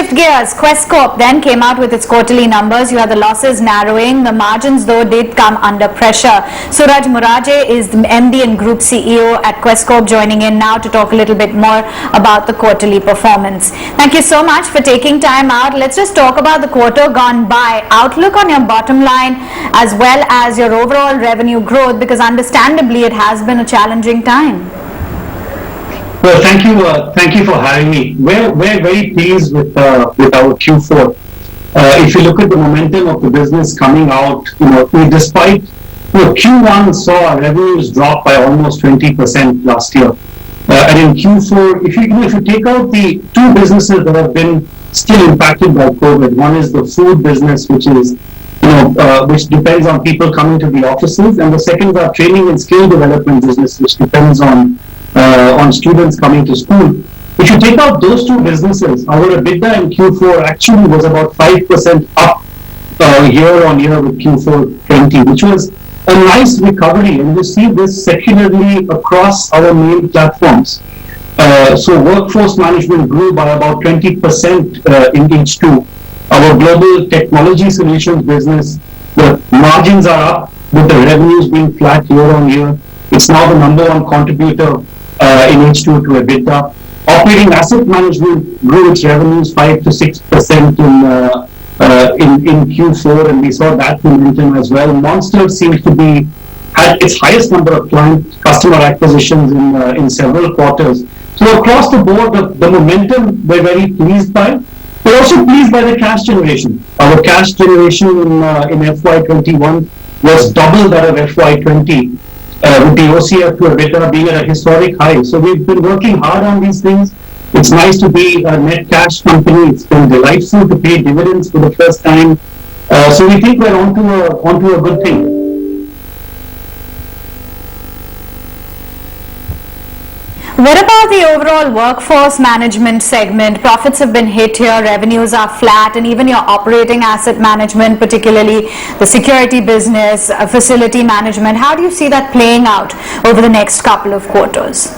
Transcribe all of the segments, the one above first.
shift gears. Quess Corp then came out with its quarterly numbers. You had the losses narrowing. The margins, though, did come under pressure. Suraj Muraje is the MD and Group CEO at Quess Corp, joining in now to talk a little bit more about the quarterly performance. Thank you so much for taking time out. Let's just talk about the quarter gone by. Outlook on your bottom line as well as your overall revenue growth, because understandably it has been a challenging time. Well, thank you for having me. We're very pleased with our Q4. If you look at the momentum of the business coming out, despite Q1 saw our revenues drop by almost 20% last year, and in Q4, if you take out the two businesses that have been still impacted by COVID, one is the food business, which is which depends on people coming to the offices, and the second is our training and skill development business, which depends on students coming to school. If you take out those two businesses, our EBITDA in Q4 actually was about 5% up year on year with Q4 20, which was a nice recovery, and we see this secularly across our main platforms. So workforce management grew by about 20% in H2. Our global technology solutions business, the margins are up with the revenues being flat year on year. It's now the number one contributor in H2 to EBITDA. Operating asset management grew its revenues 5 to 6% in Q4, and we saw that momentum as well. Monster seems to be had its highest number of customer acquisitions in several quarters. So across the board, the momentum we're very pleased by. We're also pleased by the cash generation. Our cash generation in FY21 was double that of FY20, with the OCF to EBITDA being at a historic high. So we've been working hard on these things. It's nice to be a net cash company. It's been delightful to pay dividends for the first time. So we think we're onto a good thing. What about the overall workforce management segment? Profits have been hit here, revenues are flat, and even your operating asset management, particularly the security business, facility management, how do you see that playing out over the next couple of quarters?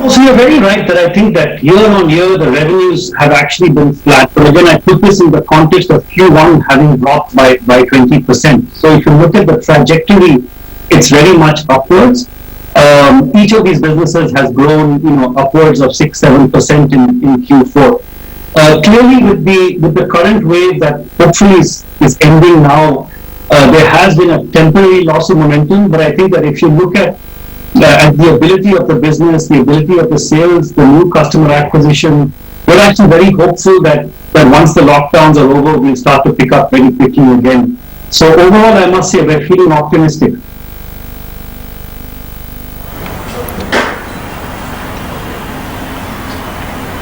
So you're very right that I think that year on year the revenues have actually been flat. But again, I put this in the context of Q1 having dropped by 20%. So if you look at the trajectory, it's very much upwards. Each of these businesses has grown, upwards of 6-7% in Q4. Clearly, with the current wave that hopefully is ending now, there has been a temporary loss of momentum. But I think that if you look at the ability of the business, the ability of the sales, the new customer acquisition, we're actually very hopeful that once the lockdowns are over, we'll start to pick up very quickly again. So overall, I must say we're feeling optimistic.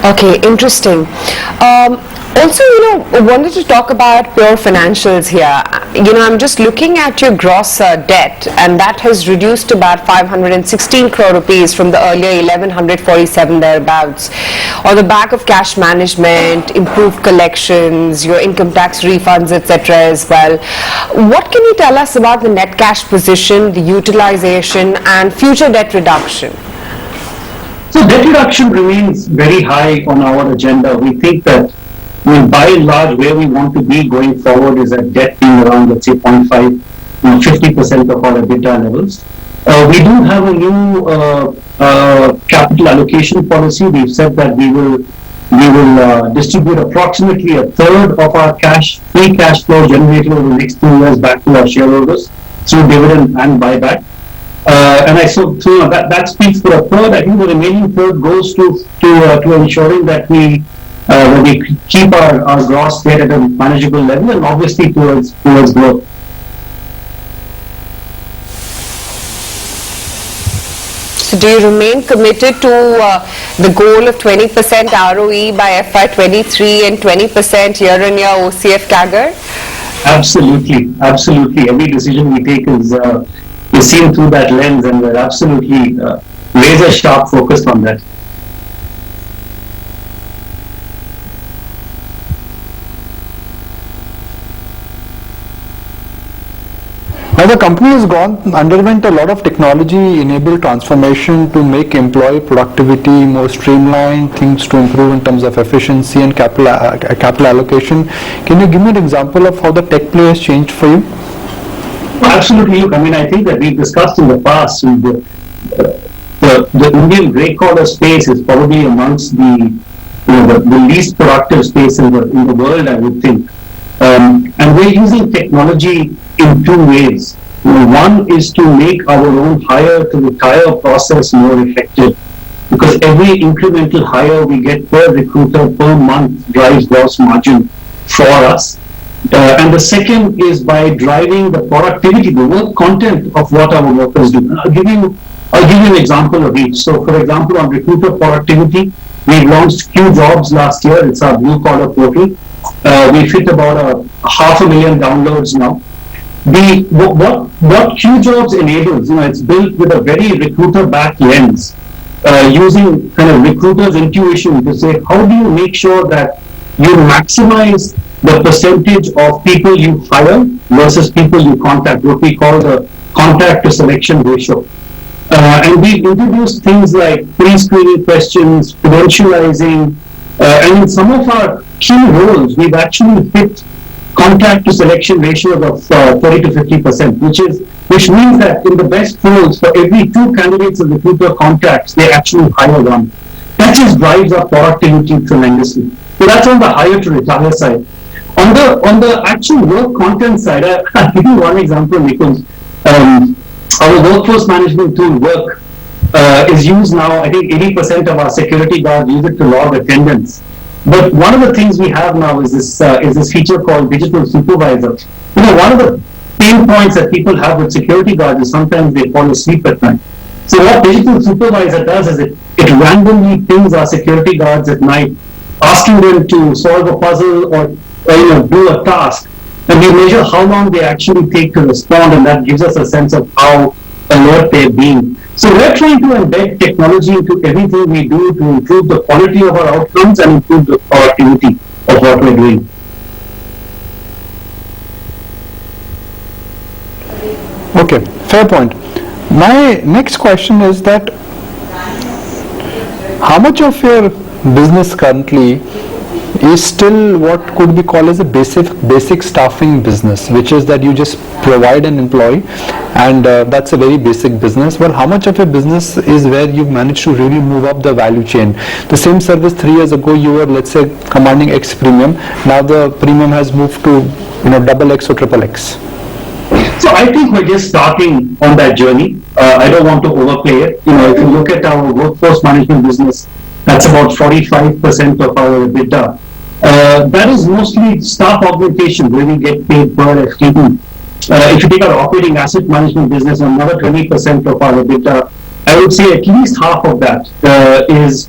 Okay, interesting. Also, wanted to talk about pure financials here. I'm just looking at your gross debt, and that has reduced to about 516 crore rupees from the earlier 1147 thereabouts. On the back of cash management, improved collections, your income tax refunds, etc. as well. What can you tell us about the net cash position, the utilization, and future debt reduction? So debt reduction remains very high on our agenda. We think that, by and large, where we want to be going forward is that debt being around, let's say, 0.5, 50% of our EBITDA levels. We do have a new capital allocation policy. We've said that we will distribute approximately a third of our free cash flow generated over the next 2 years back to our shareholders through dividend and buyback. And that speaks for a third. I think the remaining third goes to ensuring that we keep our gross debt at a manageable level, and obviously towards growth. So do you remain committed to the goal of 20% ROE by FY23 and 20% year-on-year OCF CAGR? Absolutely. Every decision we take is seen through that lens, and we're absolutely laser sharp focused on that. Now the company has underwent a lot of technology-enabled transformation to make employee productivity more streamlined, things to improve in terms of efficiency and capital allocation. Can you give me an example of how the tech play has changed for you? Absolutely. I mean, I think that we've discussed in the past, the Indian grey collar space is probably amongst the least productive space in the world, I would think. And we're using technology in two ways. One is to make our own hire to retire process more effective, because every incremental hire we get per recruiter per month drives gross margin for us. And the second is by driving the productivity, the work content of what our workers do. I'll give you an example of each. So, for example, on recruiter productivity, we launched QJobs last year. It's our blue collar portal. We've hit about 500,000 downloads now. What QJobs enables, it's built with a very recruiter-backed lens, using kind of recruiters' intuition to say, how do you make sure that you maximize the percentage of people you hire versus people you contact, what we call the contact to selection ratio. And we've introduced things like pre-screening questions, credentializing, and in some of our key roles, we've actually hit contact to selection ratios of 30 to 50%, which means that in the best roles, for every 2 candidates a recruiter contacts, they actually hire 1. That just drives our productivity tremendously. So that's on the hire to retire side. On the actual work content side, I'll give you one example, Nikunj. Our workforce management tool, Work, is used now. I think 80% of our security guards use it to log attendance. But one of the things we have now is this feature called Digital Supervisor. One of the pain points that people have with security guards is sometimes they fall asleep at night. So what Digital Supervisor does is it randomly pings our security guards at night, asking them to solve a puzzle or do a task, and we measure how long they actually take to respond, and that gives us a sense of how alert they're being. So we're trying to embed technology into everything we do to improve the quality of our outcomes and improve the productivity of what we're doing. Okay, fair point. My next question is that how much of your business currently is still what could be called as a basic staffing business, which is that you just provide an employee, and that's a very basic business. Well, how much of your business is where you've managed to really move up the value chain? The same service 3 years ago you were, let's say, commanding X premium. Now the premium has moved to double X or triple X. So I think we're just starting on that journey. I don't want to overplay it. If you look at our workforce management business, that's about 45% of our EBITDA. That is mostly staff augmentation, where we get paid per FTE. If you take our operating asset management business, another 20% of our EBITDA, I would say at least half of that is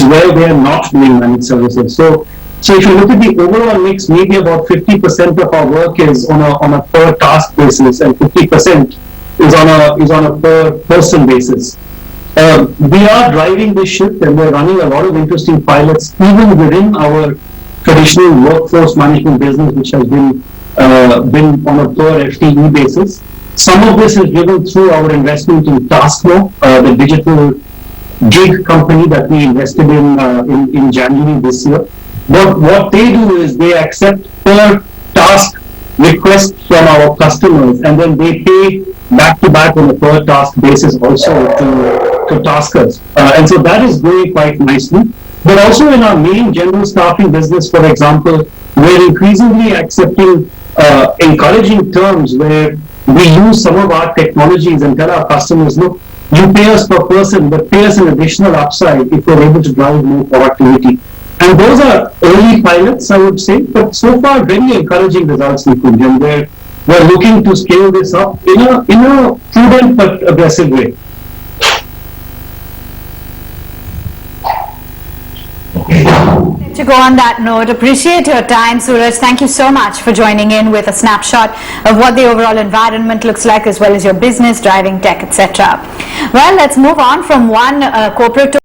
where we are not doing managed services. So if you look at the overall mix, maybe about 50% of our work is on a per task basis, and 50% is on a per person basis. We are driving this shift, and we're running a lot of interesting pilots even within our traditional workforce management business, which has been on a per FTE basis. Some of this is driven through our investment in TaskNow, the digital gig company that we invested in January this year. But what they do is they accept per task requests from our customers, and then they pay back to back on a per task basis also to taskers. And so that is going quite nicely. But also in our main general staffing business, for example, we're increasingly accepting encouraging terms where we use some of our technologies and tell our customers, look, you pay us per person, but pay us an additional upside if we're able to drive more productivity. And those are early pilots, I would say, but so far very encouraging results, Nikunj, and we're looking to scale this up in a prudent but aggressive way. To go on that note, appreciate your time, Suraj. Thank you so much for joining in with a snapshot of what the overall environment looks like, as well as your business, driving tech, etc. Well, let's move on from one corporate to